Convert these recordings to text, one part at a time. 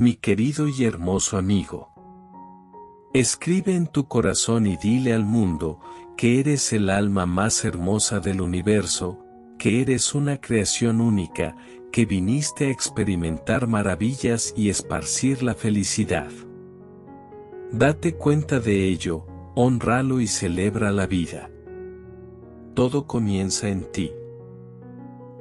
mi querido y hermoso amigo. Escribe en tu corazón y dile al mundo que eres el alma más hermosa del universo, que eres una creación única, que viniste a experimentar maravillas y esparcir la felicidad. Date cuenta de ello, hónralo y celebra la vida. Todo comienza en ti.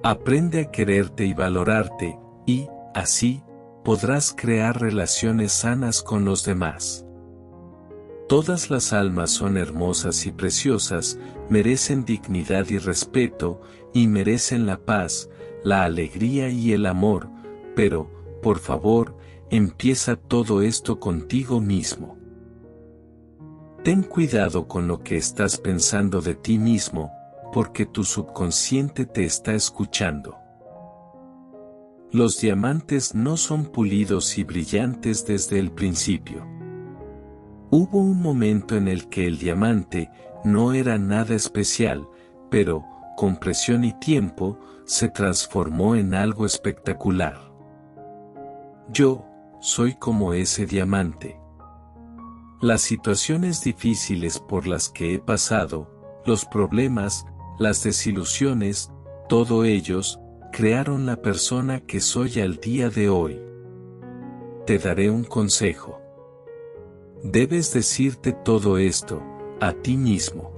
Aprende a quererte y valorarte, y, así, podrás crear relaciones sanas con los demás. Todas las almas son hermosas y preciosas, merecen dignidad y respeto, y merecen la paz, la alegría y el amor, pero, por favor, empieza todo esto contigo mismo. Ten cuidado con lo que estás pensando de ti mismo, porque tu subconsciente te está escuchando. Los diamantes no son pulidos y brillantes desde el principio. Hubo un momento en el que el diamante no era nada especial, pero, con presión y tiempo, se transformó en algo espectacular. Yo soy como ese diamante. Las situaciones difíciles por las que he pasado, los problemas, las desilusiones, todo ellos, crearon la persona que soy al día de hoy. Te daré un consejo. Debes decirte todo esto, a ti mismo.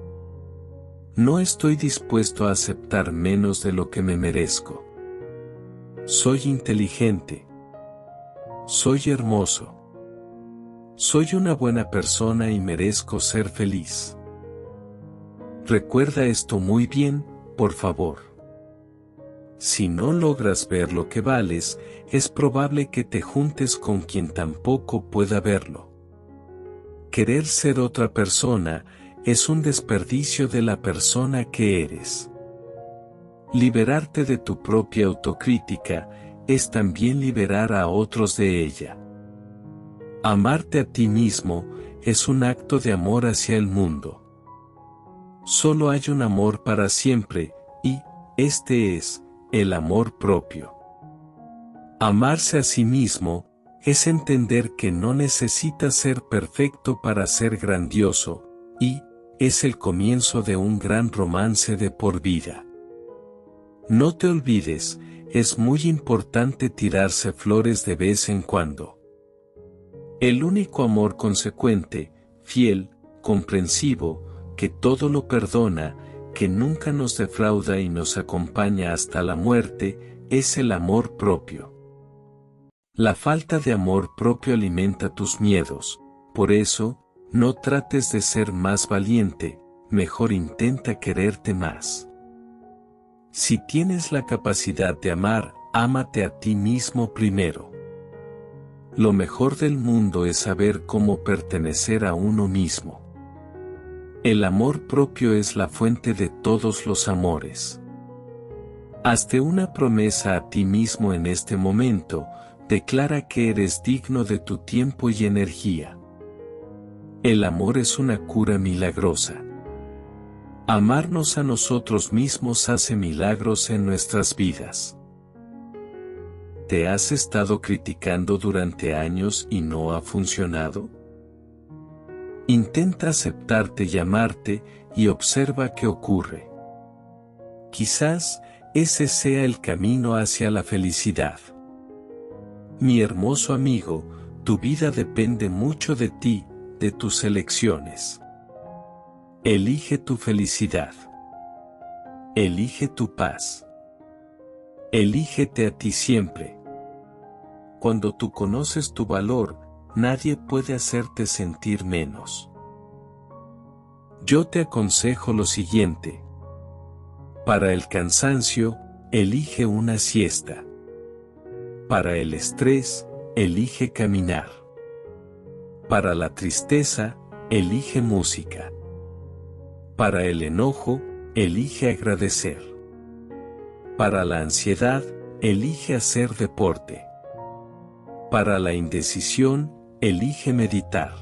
No estoy dispuesto a aceptar menos de lo que me merezco. Soy inteligente. Soy hermoso. Soy una buena persona y merezco ser feliz. Recuerda esto muy bien, por favor. Si no logras ver lo que vales, es probable que te juntes con quien tampoco pueda verlo. Querer ser otra persona es un desperdicio de la persona que eres. Liberarte de tu propia autocrítica es también liberar a otros de ella. Amarte a ti mismo es un acto de amor hacia el mundo. Solo hay un amor para siempre, y este es el amor propio. Amarse a sí mismo es entender que no necesitas ser perfecto para ser grandioso, y es el comienzo de un gran romance de por vida. No te olvides, es muy importante tirarse flores de vez en cuando. El único amor consecuente, fiel, comprensivo, que todo lo perdona, que nunca nos defrauda y nos acompaña hasta la muerte, es el amor propio. La falta de amor propio alimenta tus miedos, por eso, no trates de ser más valiente, mejor intenta quererte más. Si tienes la capacidad de amar, ámate a ti mismo primero. Lo mejor del mundo es saber cómo pertenecer a uno mismo. El amor propio es la fuente de todos los amores. Hazte una promesa a ti mismo en este momento, declara que eres digno de tu tiempo y energía. El amor es una cura milagrosa. Amarnos a nosotros mismos hace milagros en nuestras vidas. ¿Te has estado criticando durante años y no ha funcionado? Intenta aceptarte y amarte y observa qué ocurre. Quizás ese sea el camino hacia la felicidad. Mi hermoso amigo, tu vida depende mucho de ti, de tus elecciones. Elige tu felicidad. Elige tu paz. Elígete a ti siempre. Cuando tú conoces tu valor, nadie puede hacerte sentir menos. Yo te aconsejo lo siguiente. Para el cansancio, elige una siesta. Para el estrés, elige caminar. Para la tristeza, elige música. Para el enojo, elige agradecer. Para la ansiedad, elige hacer deporte. Para la indecisión, elige meditar.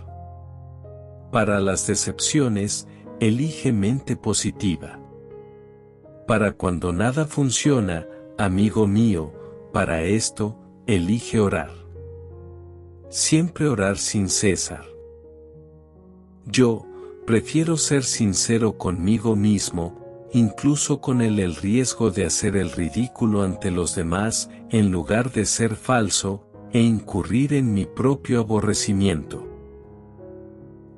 Para las decepciones, elige mente positiva. Para cuando nada funciona, amigo mío, para esto, elige orar. Siempre orar sin cesar. Yo, prefiero ser sincero conmigo mismo, incluso con el riesgo de hacer el ridículo ante los demás, en lugar de ser falso, e incurrir en mi propio aborrecimiento.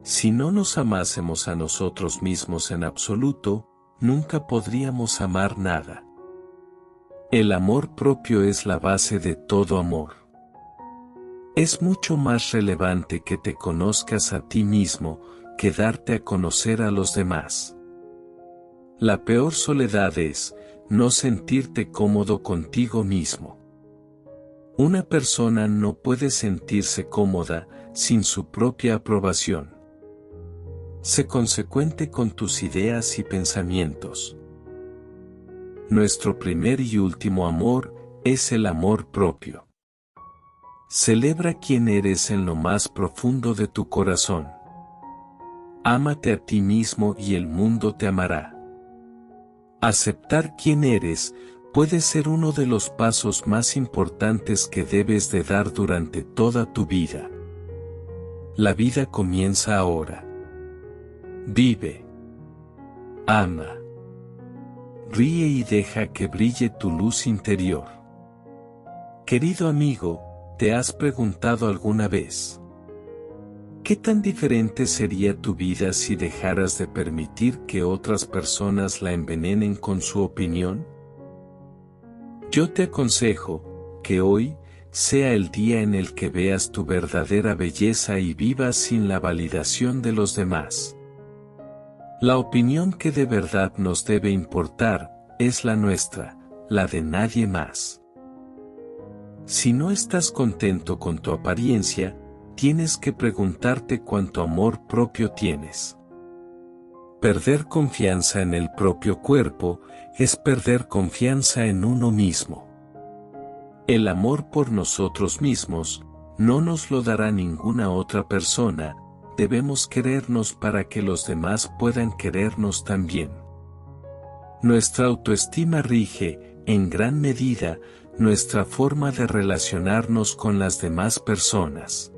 Si no nos amásemos a nosotros mismos en absoluto, nunca podríamos amar nada. El amor propio es la base de todo amor. Es mucho más relevante que te conozcas a ti mismo, que darte a conocer a los demás. La peor soledad es no sentirte cómodo contigo mismo. Una persona no puede sentirse cómoda sin su propia aprobación. Sé consecuente con tus ideas y pensamientos. Nuestro primer y último amor es el amor propio. Celebra quién eres en lo más profundo de tu corazón. Ámate a ti mismo y el mundo te amará. Aceptar quién eres puede ser uno de los pasos más importantes que debes de dar durante toda tu vida. La vida comienza ahora. Vive. Ama. Ríe y deja que brille tu luz interior. Querido amigo, ¿te has preguntado alguna vez? ¿Qué tan diferente sería tu vida si dejaras de permitir que otras personas la envenenen con su opinión? Yo te aconsejo que hoy sea el día en el que veas tu verdadera belleza y vivas sin la validación de los demás. La opinión que de verdad nos debe importar es la nuestra, la de nadie más. Si no estás contento con tu apariencia, tienes que preguntarte cuánto amor propio tienes. Perder confianza en el propio cuerpo es perder confianza en uno mismo. El amor por nosotros mismos no nos lo dará ninguna otra persona, debemos querernos para que los demás puedan querernos también. Nuestra autoestima rige, en gran medida, nuestra forma de relacionarnos con las demás personas.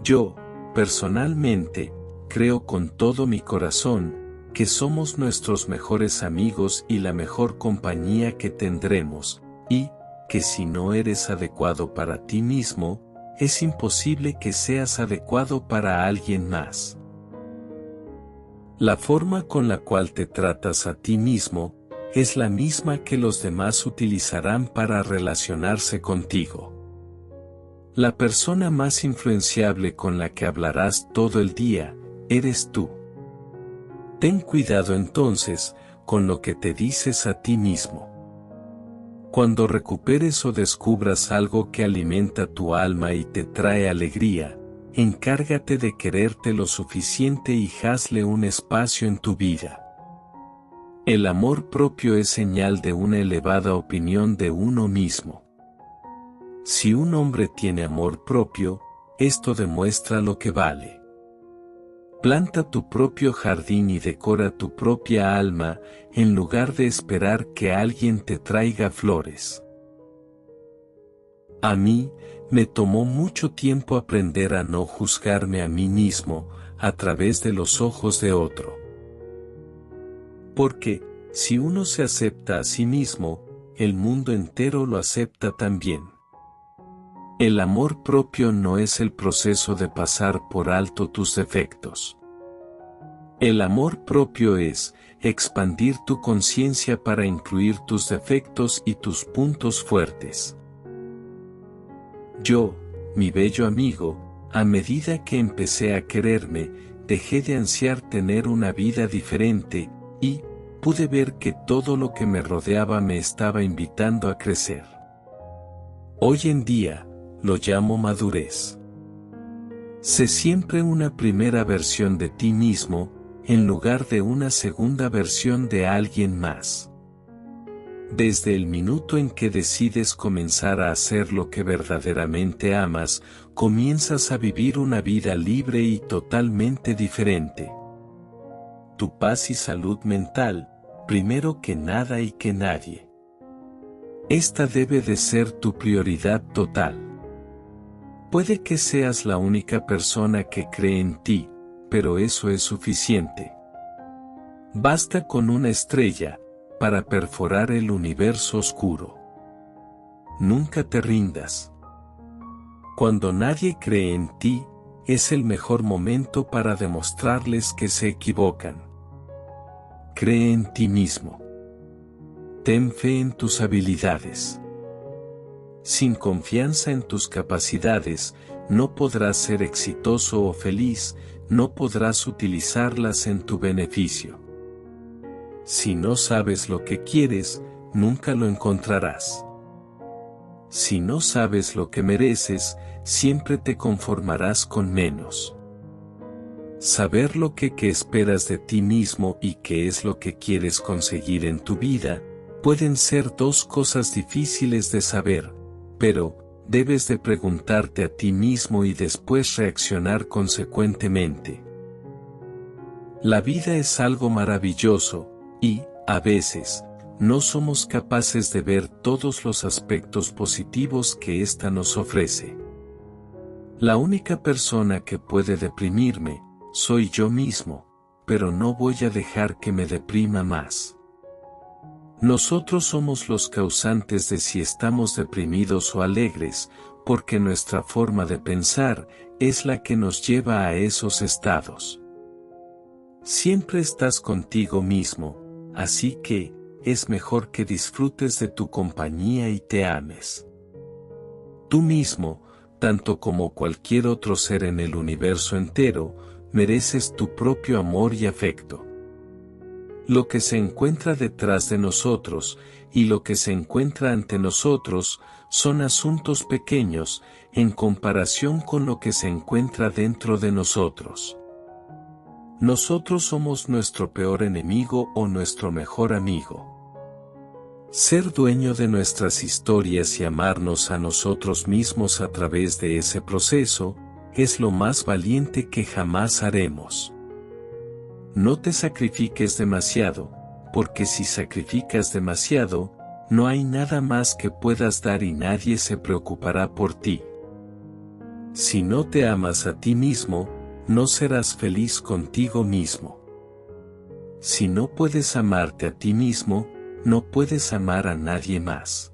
Yo, personalmente, creo con todo mi corazón, que somos nuestros mejores amigos y la mejor compañía que tendremos, y, que si no eres adecuado para ti mismo, es imposible que seas adecuado para alguien más. La forma con la cual te tratas a ti mismo, es la misma que los demás utilizarán para relacionarse contigo. La persona más influenciable con la que hablarás todo el día, eres tú. Ten cuidado entonces, con lo que te dices a ti mismo. Cuando recuperes o descubras algo que alimenta tu alma y te trae alegría, encárgate de quererte lo suficiente y hazle un espacio en tu vida. El amor propio es señal de una elevada opinión de uno mismo. Si un hombre tiene amor propio, esto demuestra lo que vale. Planta tu propio jardín y decora tu propia alma, en lugar de esperar que alguien te traiga flores. A mí, me tomó mucho tiempo aprender a no juzgarme a mí mismo, a través de los ojos de otro. Porque, si uno se acepta a sí mismo, el mundo entero lo acepta también. El amor propio no es el proceso de pasar por alto tus defectos. El amor propio es expandir tu conciencia para incluir tus defectos y tus puntos fuertes. Yo, mi bello amigo, a medida que empecé a quererme, dejé de ansiar tener una vida diferente, y pude ver que todo lo que me rodeaba me estaba invitando a crecer. Hoy en día, lo llamo madurez. Sé siempre una primera versión de ti mismo, en lugar de una segunda versión de alguien más. Desde el minuto en que decides comenzar a hacer lo que verdaderamente amas, comienzas a vivir una vida libre y totalmente diferente. Tu paz y salud mental, primero que nada y que nadie. Esta debe de ser tu prioridad total. Puede que seas la única persona que cree en ti, pero eso es suficiente. Basta con una estrella para perforar el universo oscuro. Nunca te rindas. Cuando nadie cree en ti, es el mejor momento para demostrarles que se equivocan. Cree en ti mismo. Ten fe en tus habilidades. Sin confianza en tus capacidades, no podrás ser exitoso o feliz, no podrás utilizarlas en tu beneficio. Si no sabes lo que quieres, nunca lo encontrarás. Si no sabes lo que mereces, siempre te conformarás con menos. Saber lo que esperas de ti mismo y qué es lo que quieres conseguir en tu vida, pueden ser dos cosas difíciles de saber, pero debes de preguntarte a ti mismo y después reaccionar consecuentemente. La vida es algo maravilloso, y, a veces, no somos capaces de ver todos los aspectos positivos que ésta nos ofrece. La única persona que puede deprimirme, soy yo mismo, pero no voy a dejar que me deprima más. Nosotros somos los causantes de si estamos deprimidos o alegres, porque nuestra forma de pensar es la que nos lleva a esos estados. Siempre estás contigo mismo, así que, es mejor que disfrutes de tu compañía y te ames. Tú mismo, tanto como cualquier otro ser en el universo entero, mereces tu propio amor y afecto. Lo que se encuentra detrás de nosotros, y lo que se encuentra ante nosotros, son asuntos pequeños, en comparación con lo que se encuentra dentro de nosotros. Nosotros somos nuestro peor enemigo o nuestro mejor amigo. Ser dueño de nuestras historias y amarnos a nosotros mismos a través de ese proceso, es lo más valiente que jamás haremos. No te sacrifiques demasiado, porque si sacrificas demasiado, no hay nada más que puedas dar y nadie se preocupará por ti. Si no te amas a ti mismo, no serás feliz contigo mismo. Si no puedes amarte a ti mismo, no puedes amar a nadie más.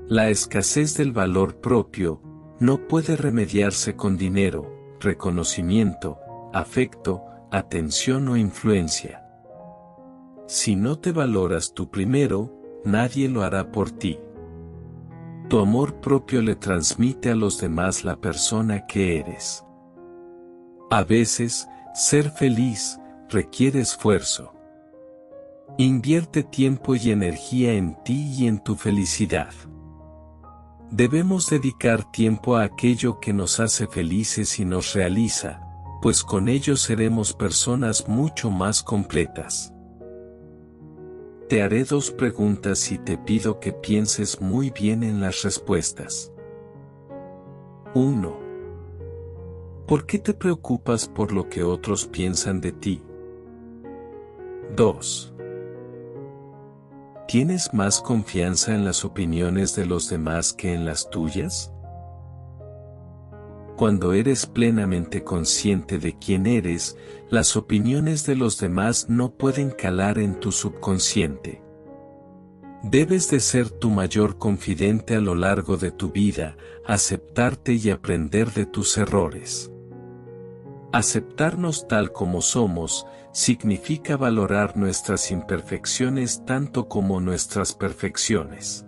La escasez del valor propio no puede remediarse con dinero, reconocimiento, afecto, atención o influencia. Si no te valoras tú primero, nadie lo hará por ti. Tu amor propio le transmite a los demás la persona que eres. A veces, ser feliz requiere esfuerzo. Invierte tiempo y energía en ti y en tu felicidad. Debemos dedicar tiempo a aquello que nos hace felices y nos realiza, pues con ello seremos personas mucho más completas. Te haré 2 preguntas y te pido que pienses muy bien en las respuestas. 1. ¿Por qué te preocupas por lo que otros piensan de ti? 2. ¿Tienes más confianza en las opiniones de los demás que en las tuyas? Cuando eres plenamente consciente de quién eres, las opiniones de los demás no pueden calar en tu subconsciente. Debes de ser tu mayor confidente a lo largo de tu vida, aceptarte y aprender de tus errores. Aceptarnos tal como somos, significa valorar nuestras imperfecciones tanto como nuestras perfecciones.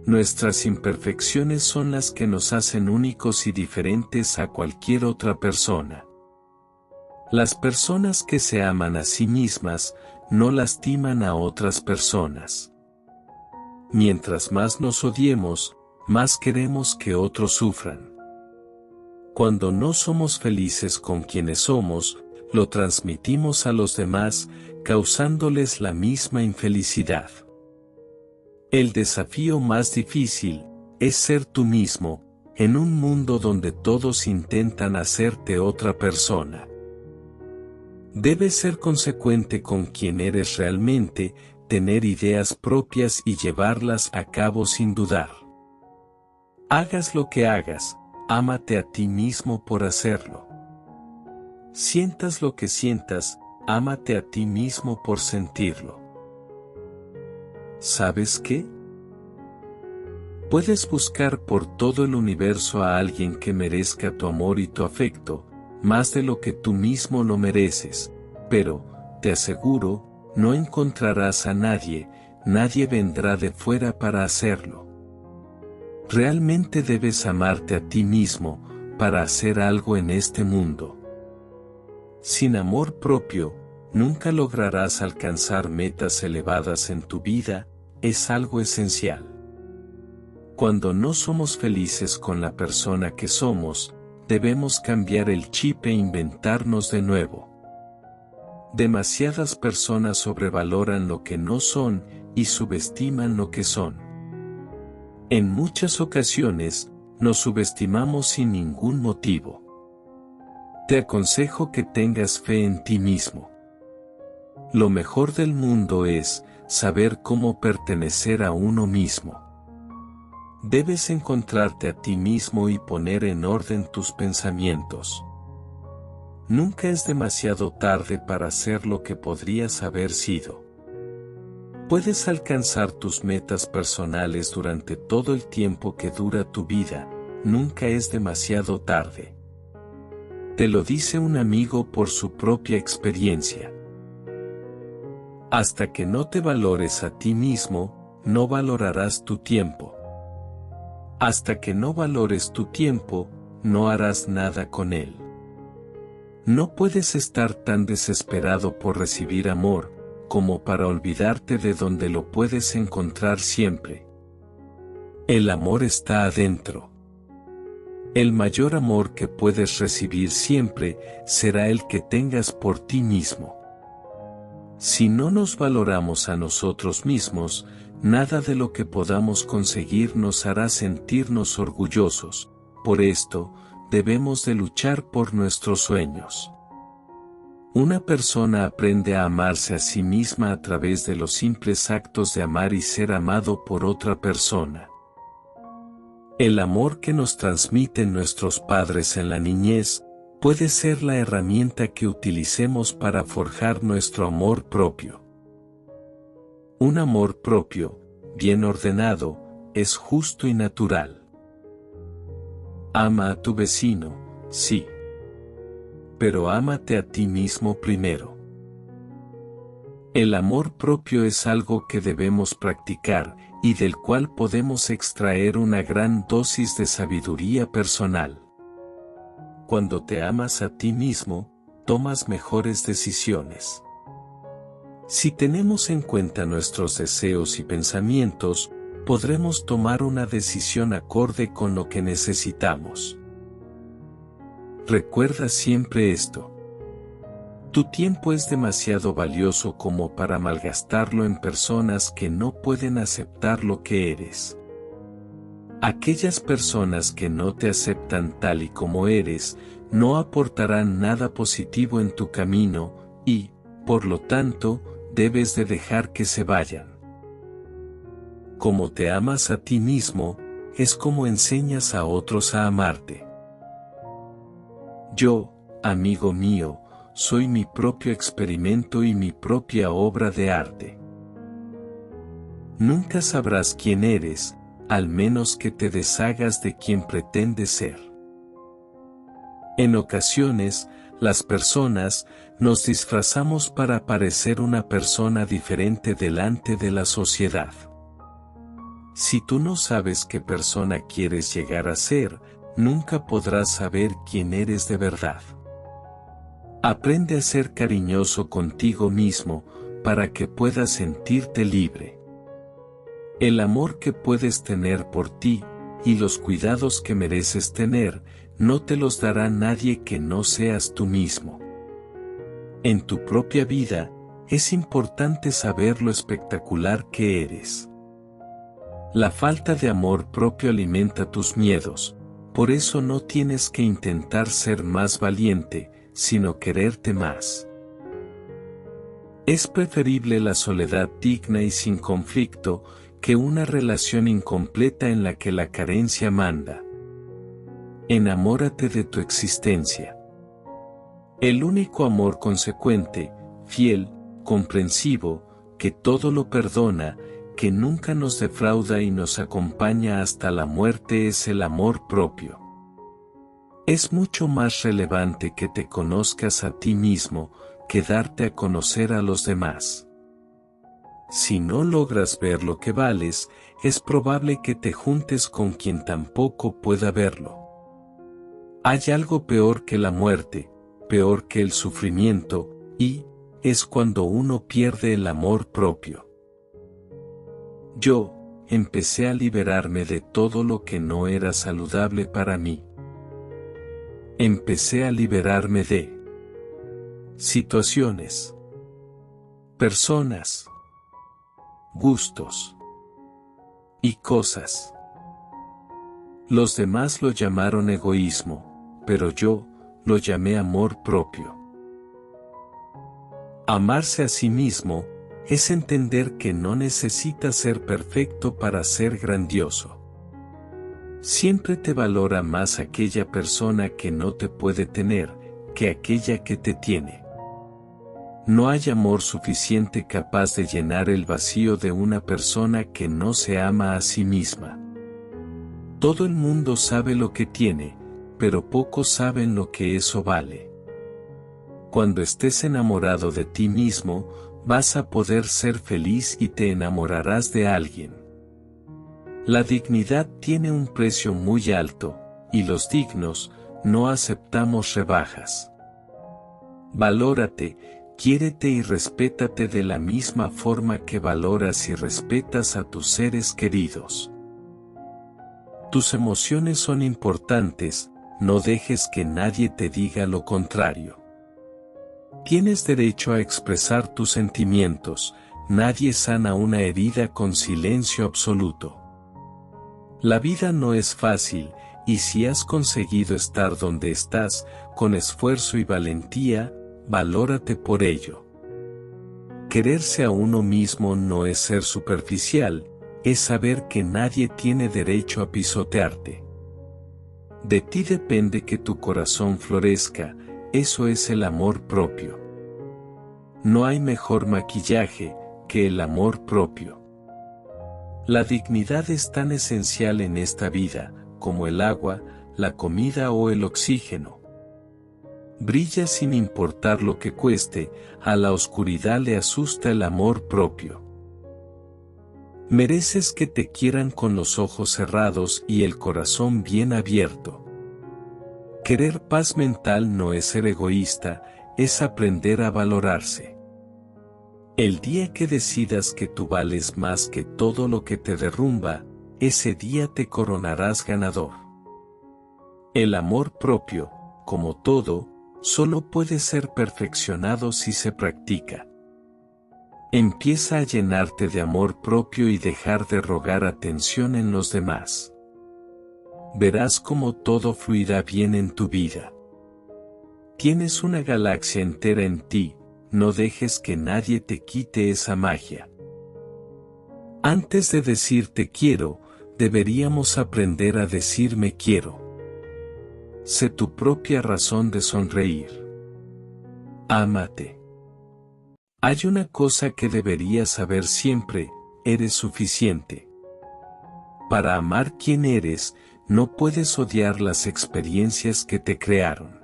Nuestras imperfecciones son las que nos hacen únicos y diferentes a cualquier otra persona. Las personas que se aman a sí mismas, no lastiman a otras personas. Mientras más nos odiemos, más queremos que otros sufran. Cuando no somos felices con quienes somos, lo transmitimos a los demás, causándoles la misma infelicidad. El desafío más difícil es ser tú mismo, en un mundo donde todos intentan hacerte otra persona. Debes ser consecuente con quien eres realmente, tener ideas propias y llevarlas a cabo sin dudar. Hagas lo que hagas, ámate a ti mismo por hacerlo. Sientas lo que sientas, ámate a ti mismo por sentirlo. ¿Sabes qué? Puedes buscar por todo el universo a alguien que merezca tu amor y tu afecto, más de lo que tú mismo lo mereces, pero, te aseguro, no encontrarás a nadie, nadie vendrá de fuera para hacerlo. Realmente debes amarte a ti mismo, para hacer algo en este mundo. Sin amor propio, nunca lograrás alcanzar metas elevadas en tu vida, es algo esencial. Cuando no somos felices con la persona que somos, debemos cambiar el chip e inventarnos de nuevo. Demasiadas personas sobrevaloran lo que no son y subestiman lo que son. En muchas ocasiones, nos subestimamos sin ningún motivo. Te aconsejo que tengas fe en ti mismo. Lo mejor del mundo es saber cómo pertenecer a uno mismo. Debes encontrarte a ti mismo y poner en orden tus pensamientos. Nunca es demasiado tarde para hacer lo que podrías haber sido. Puedes alcanzar tus metas personales durante todo el tiempo que dura tu vida, nunca es demasiado tarde. Te lo dice un amigo por su propia experiencia. Hasta que no te valores a ti mismo, no valorarás tu tiempo. Hasta que no valores tu tiempo, no harás nada con él. No puedes estar tan desesperado por recibir amor, como para olvidarte de donde lo puedes encontrar siempre. El amor está adentro. El mayor amor que puedes recibir siempre será el que tengas por ti mismo. Si no nos valoramos a nosotros mismos, nada de lo que podamos conseguir nos hará sentirnos orgullosos. Por esto, debemos de luchar por nuestros sueños. Una persona aprende a amarse a sí misma a través de los simples actos de amar y ser amado por otra persona. El amor que nos transmiten nuestros padres en la niñez puede ser la herramienta que utilicemos para forjar nuestro amor propio. Un amor propio, bien ordenado, es justo y natural. Ama a tu vecino, sí. Pero ámate a ti mismo primero. El amor propio es algo que debemos practicar y del cual podemos extraer una gran dosis de sabiduría personal. Cuando te amas a ti mismo, tomas mejores decisiones. Si tenemos en cuenta nuestros deseos y pensamientos, podremos tomar una decisión acorde con lo que necesitamos. Recuerda siempre esto. Tu tiempo es demasiado valioso como para malgastarlo en personas que no pueden aceptar lo que eres. Aquellas personas que no te aceptan tal y como eres, no aportarán nada positivo en tu camino, y, por lo tanto, debes de dejar que se vayan. Como te amas a ti mismo, es como enseñas a otros a amarte. Yo, amigo mío, soy mi propio experimento y mi propia obra de arte. Nunca sabrás quién eres, al menos que te deshagas de quien pretendes ser. En ocasiones, las personas nos disfrazamos para parecer una persona diferente delante de la sociedad. Si tú no sabes qué persona quieres llegar a ser, nunca podrás saber quién eres de verdad. Aprende a ser cariñoso contigo mismo, para que puedas sentirte libre. El amor que puedes tener por ti, y los cuidados que mereces tener, no te los dará nadie que no seas tú mismo. En tu propia vida, es importante saber lo espectacular que eres. La falta de amor propio alimenta tus miedos, por eso no tienes que intentar ser más valiente, sino quererte más. Es preferible la soledad digna y sin conflicto, que una relación incompleta en la que la carencia manda. Enamórate de tu existencia. El único amor consecuente, fiel, comprensivo, que todo lo perdona, que nunca nos defrauda y nos acompaña hasta la muerte es el amor propio. Es mucho más relevante que te conozcas a ti mismo, que darte a conocer a los demás. Si no logras ver lo que vales, es probable que te juntes con quien tampoco pueda verlo. Hay algo peor que la muerte, peor que el sufrimiento, y es cuando uno pierde el amor propio. Yo empecé a liberarme de todo lo que no era saludable para mí. Empecé a liberarme de situaciones, personas, gustos y cosas. Los demás lo llamaron egoísmo, pero yo lo llamé amor propio. Amarse a sí mismo es entender que no necesitas ser perfecto para ser grandioso. Siempre te valora más aquella persona que no te puede tener, que aquella que te tiene. No hay amor suficiente capaz de llenar el vacío de una persona que no se ama a sí misma. Todo el mundo sabe lo que tiene, pero pocos saben lo que eso vale. Cuando estés enamorado de ti mismo, vas a poder ser feliz y te enamorarás de alguien. La dignidad tiene un precio muy alto, y los dignos no aceptamos rebajas. Valórate, quiérete y respétate de la misma forma que valoras y respetas a tus seres queridos. Tus emociones son importantes, no dejes que nadie te diga lo contrario. Tienes derecho a expresar tus sentimientos, nadie sana una herida con silencio absoluto. La vida no es fácil, y si has conseguido estar donde estás, con esfuerzo y valentía, valórate por ello. Quererse a uno mismo no es ser superficial, es saber que nadie tiene derecho a pisotearte. De ti depende que tu corazón florezca, eso es el amor propio. No hay mejor maquillaje que el amor propio. La dignidad es tan esencial en esta vida, como el agua, la comida o el oxígeno. Brilla sin importar lo que cueste, a la oscuridad le asusta el amor propio. Mereces que te quieran con los ojos cerrados y el corazón bien abierto. Querer paz mental no es ser egoísta, es aprender a valorarse. El día que decidas que tú vales más que todo lo que te derrumba, ese día te coronarás ganador. El amor propio, como todo, solo puede ser perfeccionado si se practica. Empieza a llenarte de amor propio y dejar de rogar atención en los demás. Verás cómo todo fluirá bien en tu vida. Tienes una galaxia entera en ti, no dejes que nadie te quite esa magia. Antes de decir te quiero, deberíamos aprender a decir me quiero. Sé tu propia razón de sonreír. Ámate. Hay una cosa que deberías saber siempre, eres suficiente. Para amar quien eres, no puedes odiar las experiencias que te crearon.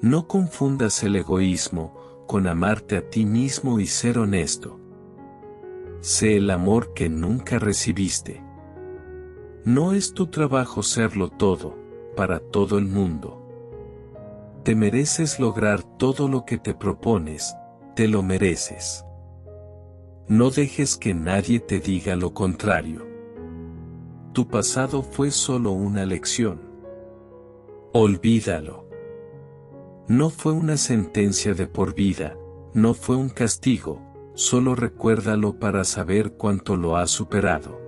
No confundas el egoísmo con amarte a ti mismo y ser honesto. Sé el amor que nunca recibiste. No es tu trabajo serlo todo, para todo el mundo. Te mereces lograr todo lo que te propones, te lo mereces. No dejes que nadie te diga lo contrario. Tu pasado fue solo una lección. Olvídalo. No fue una sentencia de por vida, no fue un castigo, solo recuérdalo para saber cuánto lo has superado.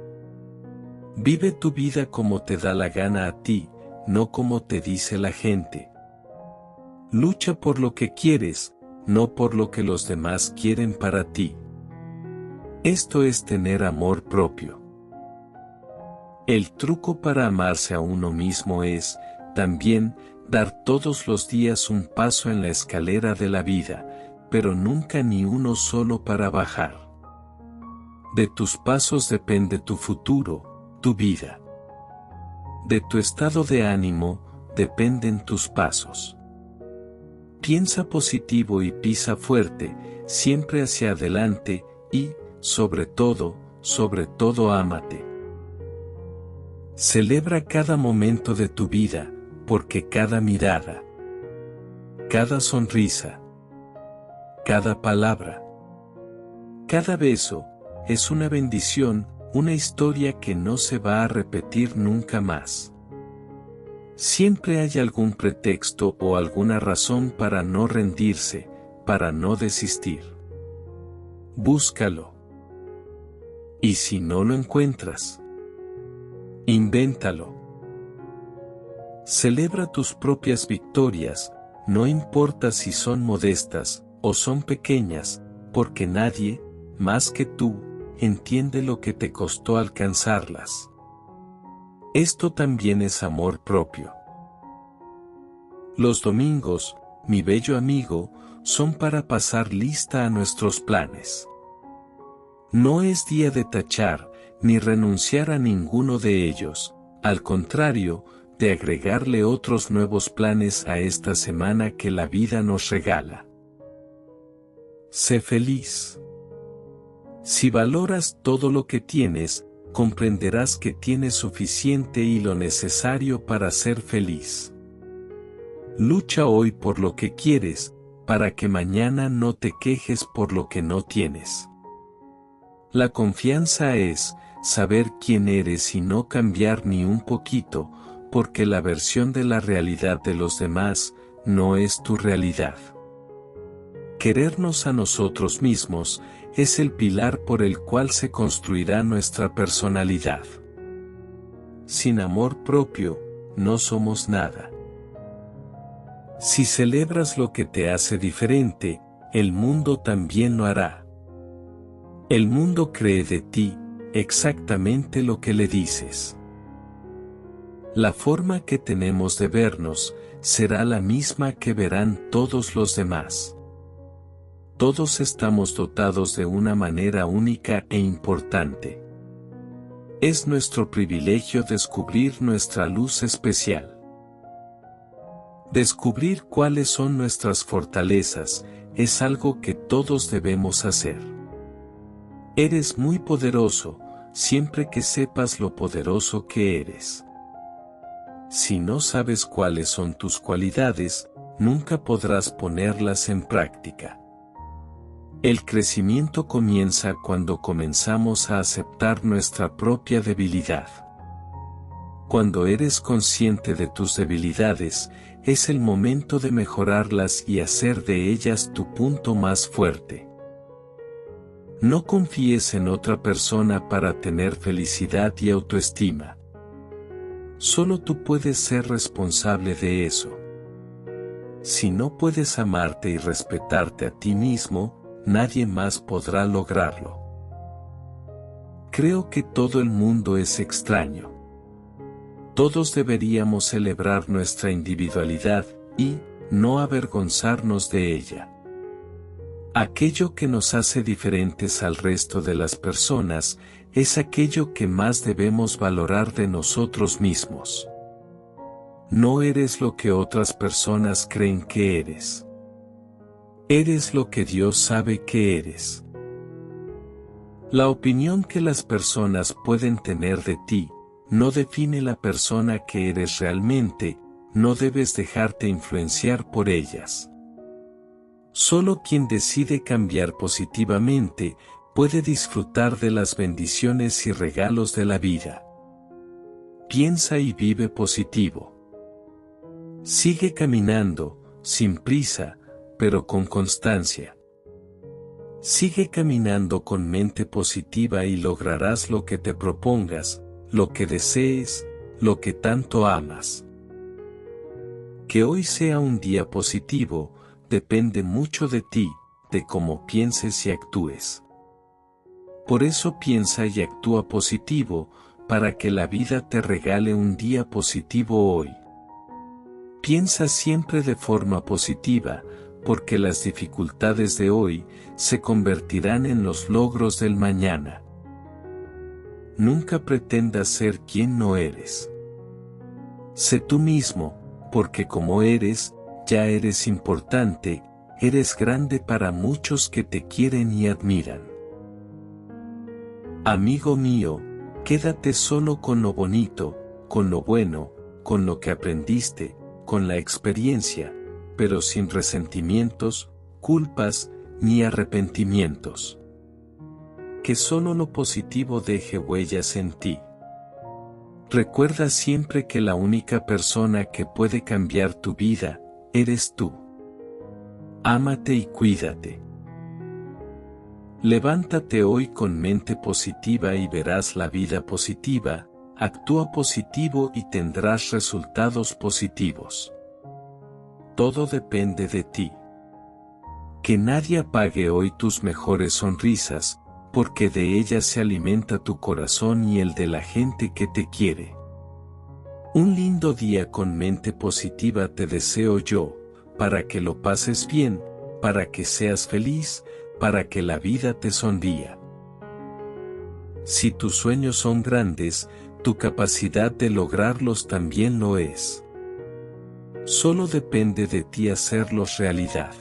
Vive tu vida como te da la gana a ti, no como te dice la gente. Lucha por lo que quieres, no por lo que los demás quieren para ti. Esto es tener amor propio. El truco para amarse a uno mismo es, también, dar todos los días un paso en la escalera de la vida, pero nunca ni uno solo para bajar. De tus pasos depende tu futuro, tu vida. De tu estado de ánimo, dependen tus pasos. Piensa positivo y pisa fuerte, siempre hacia adelante, y, sobre todo, ámate. Celebra cada momento de tu vida, porque cada mirada, cada sonrisa, cada palabra, cada beso, es una bendición, una historia que no se va a repetir nunca más. Siempre hay algún pretexto o alguna razón para no rendirse, para no desistir. Búscalo. Y si no lo encuentras, invéntalo. Celebra tus propias victorias, no importa si son modestas o son pequeñas, porque nadie, más que tú, entiende lo que te costó alcanzarlas. Esto también es amor propio. Los domingos, mi bello amigo, son para pasar lista a nuestros planes. No es día de tachar, ni renunciar a ninguno de ellos, al contrario, de agregarle otros nuevos planes a esta semana que la vida nos regala. Sé feliz. Si valoras todo lo que tienes, comprenderás que tienes suficiente y lo necesario para ser feliz. Lucha hoy por lo que quieres, para que mañana no te quejes por lo que no tienes. La confianza es saber quién eres y no cambiar ni un poquito, porque la versión de la realidad de los demás no es tu realidad. Querernos a nosotros mismos es el pilar por el cual se construirá nuestra personalidad. Sin amor propio, no somos nada. Si celebras lo que te hace diferente, el mundo también lo hará. El mundo cree de ti exactamente lo que le dices. La forma que tenemos de vernos será la misma que verán todos los demás. Todos estamos dotados de una manera única e importante. Es nuestro privilegio descubrir nuestra luz especial. Descubrir cuáles son nuestras fortalezas es algo que todos debemos hacer. Eres muy poderoso, siempre que sepas lo poderoso que eres. Si no sabes cuáles son tus cualidades, nunca podrás ponerlas en práctica. El crecimiento comienza cuando comenzamos a aceptar nuestra propia debilidad. Cuando eres consciente de tus debilidades, es el momento de mejorarlas y hacer de ellas tu punto más fuerte. No confíes en otra persona para tener felicidad y autoestima. Solo tú puedes ser responsable de eso. Si no puedes amarte y respetarte a ti mismo, nadie más podrá lograrlo. Creo que todo el mundo es extraño. Todos deberíamos celebrar nuestra individualidad y no avergonzarnos de ella. Aquello que nos hace diferentes al resto de las personas es aquello que más debemos valorar de nosotros mismos. No eres lo que otras personas creen que eres. Eres lo que Dios sabe que eres. La opinión que las personas pueden tener de ti no define la persona que eres realmente, no debes dejarte influenciar por ellas. Solo quien decide cambiar positivamente puede disfrutar de las bendiciones y regalos de la vida. Piensa y vive positivo. Sigue caminando, sin prisa, pero con constancia. Sigue caminando con mente positiva y lograrás lo que te propongas, lo que desees, lo que tanto amas. Que hoy sea un día positivo, depende mucho de ti, de cómo pienses y actúes. Por eso piensa y actúa positivo, para que la vida te regale un día positivo hoy. Piensa siempre de forma positiva, porque las dificultades de hoy se convertirán en los logros del mañana. Nunca pretendas ser quien no eres. Sé tú mismo, porque como eres, ya eres importante, eres grande para muchos que te quieren y admiran. Amigo mío, quédate solo con lo bonito, con lo bueno, con lo que aprendiste, con la experiencia, pero sin resentimientos, culpas, ni arrepentimientos. Que solo lo positivo deje huellas en ti. Recuerda siempre que la única persona que puede cambiar tu vida, eres tú. Ámate y cuídate. Levántate hoy con mente positiva y verás la vida positiva, actúa positivo y tendrás resultados positivos. Todo depende de ti. Que nadie apague hoy tus mejores sonrisas, porque de ellas se alimenta tu corazón y el de la gente que te quiere. Un lindo día con mente positiva te deseo yo, para que lo pases bien, para que seas feliz, para que la vida te sonría. Si tus sueños son grandes, tu capacidad de lograrlos también lo es. Solo depende de ti hacerlos realidad.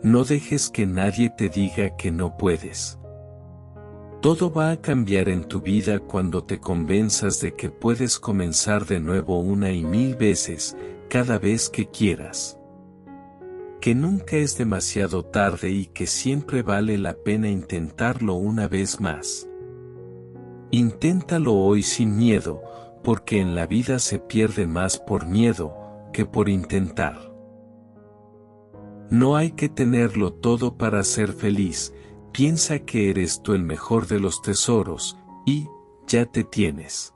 No dejes que nadie te diga que no puedes. Todo va a cambiar en tu vida cuando te convenzas de que puedes comenzar de nuevo una y mil veces, cada vez que quieras. Que nunca es demasiado tarde y que siempre vale la pena intentarlo una vez más. Inténtalo hoy sin miedo, porque en la vida se pierde más por miedo que por intentar. No hay que tenerlo todo para ser feliz, piensa que eres tú el mejor de los tesoros, y ya te tienes.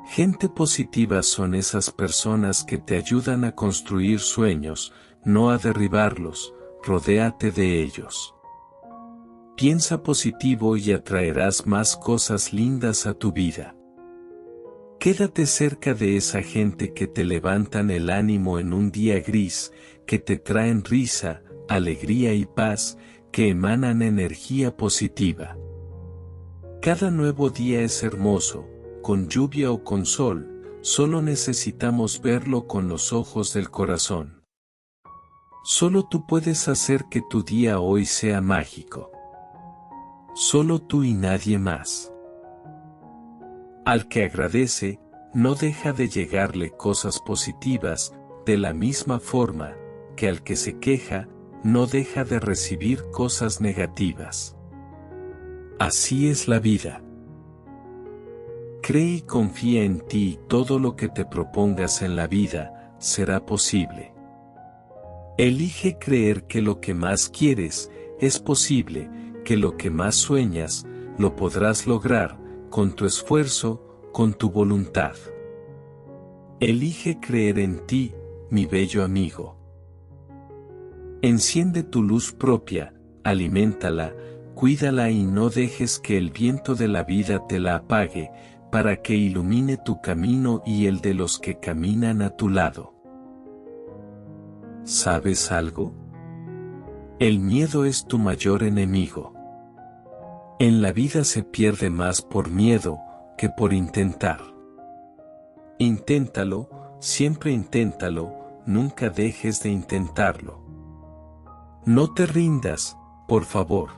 Gente positiva son esas personas que te ayudan a construir sueños, no a derribarlos, rodéate de ellos. Piensa positivo y atraerás más cosas lindas a tu vida. Quédate cerca de esa gente que te levantan el ánimo en un día gris, que te traen risa, alegría y paz, que emanan energía positiva. Cada nuevo día es hermoso, con lluvia o con sol, solo necesitamos verlo con los ojos del corazón. Solo tú puedes hacer que tu día hoy sea mágico. Solo tú y nadie más. Al que agradece, no deja de llegarle cosas positivas, de la misma forma, que al que se queja, no deja de recibir cosas negativas. Así es la vida. Cree y confía en ti y todo lo que te propongas en la vida, será posible. Elige creer que lo que más quieres, es posible, que lo que más sueñas, lo podrás lograr, con tu esfuerzo, con tu voluntad. Elige creer en ti, mi bello amigo. Enciende tu luz propia, aliméntala, cuídala y no dejes que el viento de la vida te la apague, para que ilumine tu camino y el de los que caminan a tu lado. ¿Sabes algo? El miedo es tu mayor enemigo. En la vida se pierde más por miedo que por intentar. Inténtalo, siempre inténtalo, nunca dejes de intentarlo. No te rindas, por favor.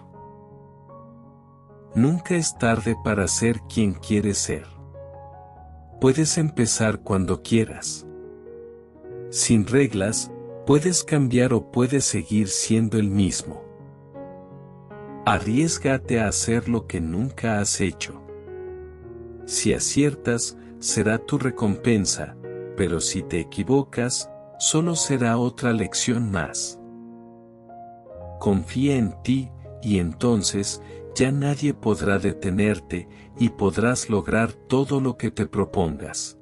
Nunca es tarde para ser quien quieres ser. Puedes empezar cuando quieras. Sin reglas, puedes cambiar o puedes seguir siendo el mismo. Arriésgate a hacer lo que nunca has hecho. Si aciertas, será tu recompensa, pero si te equivocas, solo será otra lección más. Confía en ti, y entonces, ya nadie podrá detenerte, y podrás lograr todo lo que te propongas.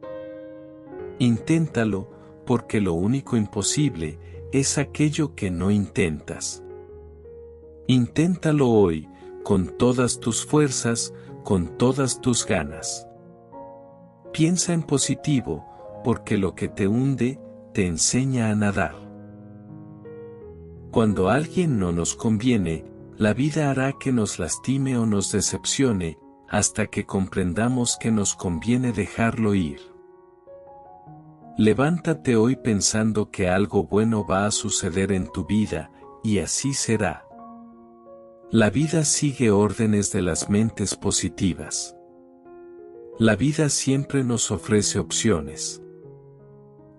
Inténtalo, porque lo único imposible, es aquello que no intentas. Inténtalo hoy, con todas tus fuerzas, con todas tus ganas. Piensa en positivo, porque lo que te hunde, te enseña a nadar. Cuando alguien no nos conviene, la vida hará que nos lastime o nos decepcione, hasta que comprendamos que nos conviene dejarlo ir. Levántate hoy pensando que algo bueno va a suceder en tu vida, y así será. La vida sigue órdenes de las mentes positivas. La vida siempre nos ofrece opciones.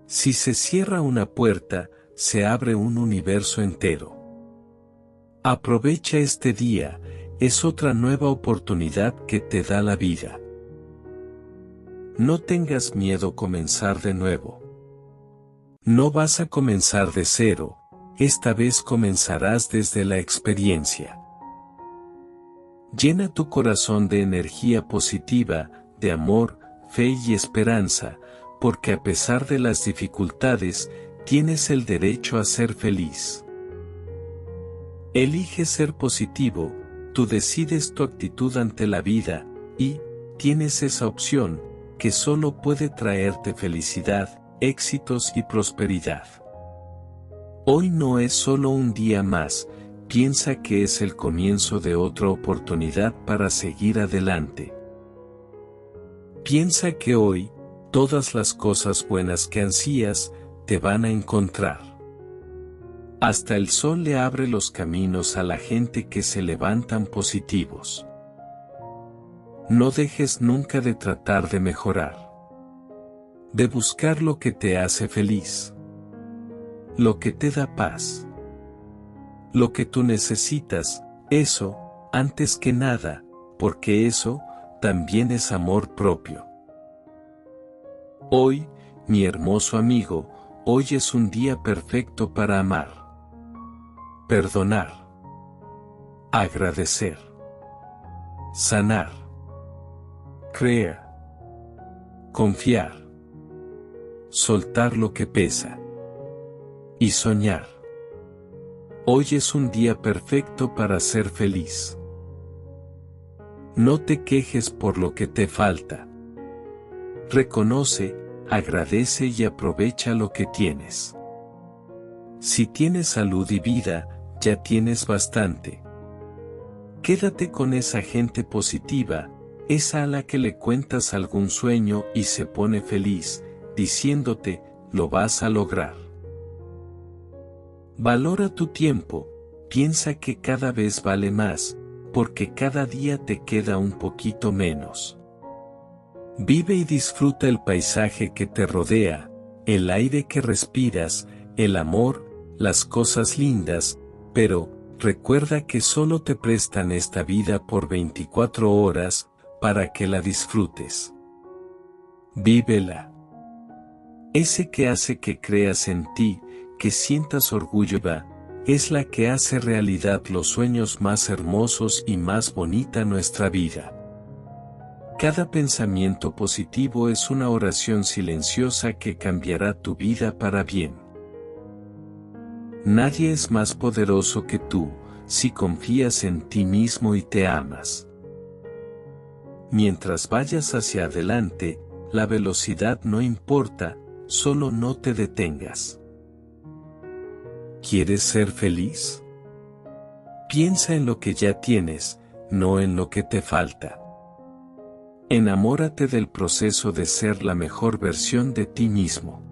Si se cierra una puerta, se abre un universo entero. Aprovecha este día, es otra nueva oportunidad que te da la vida. No tengas miedo comenzar de nuevo. No vas a comenzar de cero, esta vez comenzarás desde la experiencia. Llena tu corazón de energía positiva, de amor, fe y esperanza, porque a pesar de las dificultades, tienes el derecho a ser feliz. Elige ser positivo, tú decides tu actitud ante la vida, y tienes esa opción, que solo puede traerte felicidad, éxitos y prosperidad. Hoy no es solo un día más, piensa que es el comienzo de otra oportunidad para seguir adelante. Piensa que hoy, todas las cosas buenas que ansías, te van a encontrar. Hasta el sol le abre los caminos a la gente que se levantan positivos. No dejes nunca de tratar de mejorar. De buscar lo que te hace feliz. Lo que te da paz. Lo que tú necesitas, eso, antes que nada, porque eso, también es amor propio. Hoy, mi hermoso amigo, hoy es un día perfecto para amar. Perdonar. Agradecer. Sanar. Creer. Confiar. Soltar lo que pesa. Y soñar. Hoy es un día perfecto para ser feliz. No te quejes por lo que te falta. Reconoce, agradece y aprovecha lo que tienes. Si tienes salud y vida, ya tienes bastante. Quédate con esa gente positiva, esa a la que le cuentas algún sueño y se pone feliz, diciéndote, lo vas a lograr. Valora tu tiempo, piensa que cada vez vale más, porque cada día te queda un poquito menos. Vive y disfruta el paisaje que te rodea, el aire que respiras, el amor, las cosas lindas, pero, recuerda que solo te prestan esta vida por 24 horas, para que la disfrutes. Vívela. Ese que hace que creas en ti, que sientas orgullo es la que hace realidad los sueños más hermosos y más bonita nuestra vida. Cada pensamiento positivo es una oración silenciosa que cambiará tu vida para bien. Nadie es más poderoso que tú, si confías en ti mismo y te amas. Mientras vayas hacia adelante, la velocidad no importa, solo no te detengas. ¿Quieres ser feliz? Piensa en lo que ya tienes, no en lo que te falta. Enamórate del proceso de ser la mejor versión de ti mismo.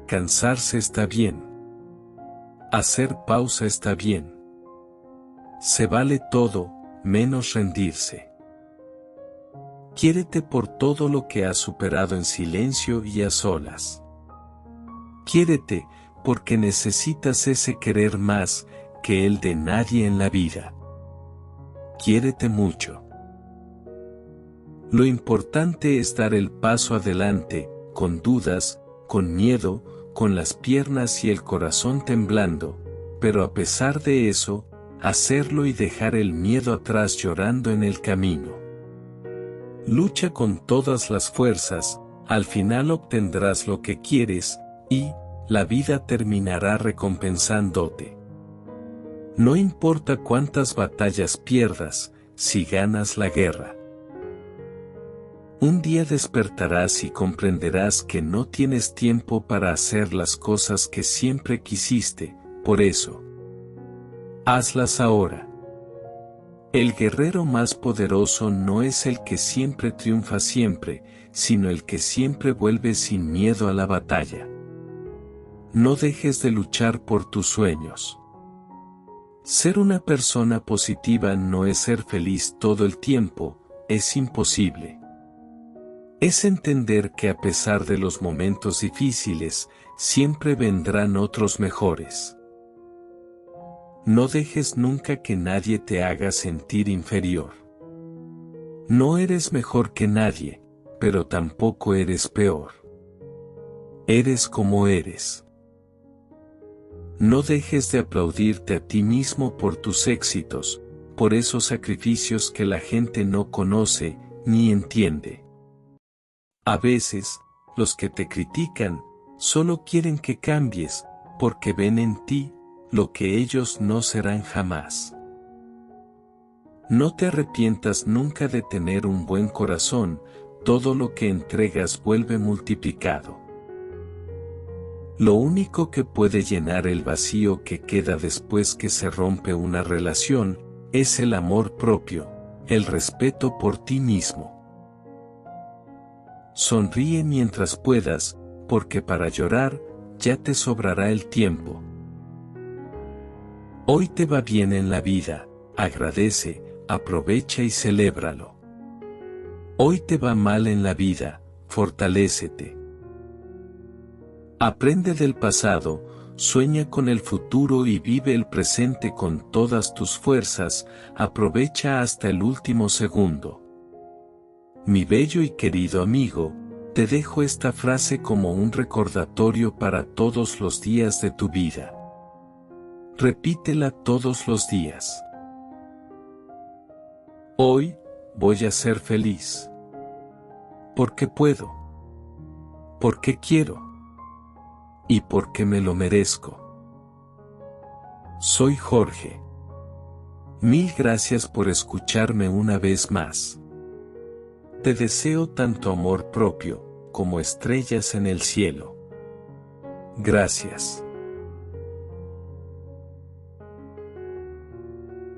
Cansarse está bien. Hacer pausa está bien. Se vale todo, menos rendirse. Quiérete por todo lo que has superado en silencio y a solas. Quiérete, porque necesitas ese querer más que el de nadie en la vida. Quiérete mucho. Lo importante es dar el paso adelante, con dudas, con miedo, con las piernas y el corazón temblando, pero a pesar de eso, hacerlo y dejar el miedo atrás llorando en el camino. Lucha con todas las fuerzas, al final obtendrás lo que quieres, y la vida terminará recompensándote. No importa cuántas batallas pierdas, si ganas la guerra. Un día despertarás y comprenderás que no tienes tiempo para hacer las cosas que siempre quisiste, por eso, hazlas ahora. El guerrero más poderoso no es el que siempre triunfa siempre, sino el que siempre vuelve sin miedo a la batalla. No dejes de luchar por tus sueños. Ser una persona positiva no es ser feliz todo el tiempo, es imposible. Es entender que a pesar de los momentos difíciles, siempre vendrán otros mejores. No dejes nunca que nadie te haga sentir inferior. No eres mejor que nadie, pero tampoco eres peor. Eres como eres. No dejes de aplaudirte a ti mismo por tus éxitos, por esos sacrificios que la gente no conoce ni entiende. A veces, los que te critican, solo quieren que cambies, porque ven en ti lo que ellos no serán jamás. No te arrepientas nunca de tener un buen corazón, todo lo que entregas vuelve multiplicado. Lo único que puede llenar el vacío que queda después que se rompe una relación, es el amor propio, el respeto por ti mismo. Sonríe mientras puedas, porque para llorar, ya te sobrará el tiempo. Hoy te va bien en la vida, agradece, aprovecha y celébralo. Hoy te va mal en la vida, fortalécete. Aprende del pasado, sueña con el futuro y vive el presente con todas tus fuerzas, aprovecha hasta el último segundo. Mi bello y querido amigo, te dejo esta frase como un recordatorio para todos los días de tu vida. Repítela todos los días. Hoy, voy a ser feliz. Porque puedo. Porque quiero. Y porque me lo merezco. Soy Jorge. Mil gracias por escucharme una vez más. Te deseo tanto amor propio, como estrellas en el cielo. Gracias.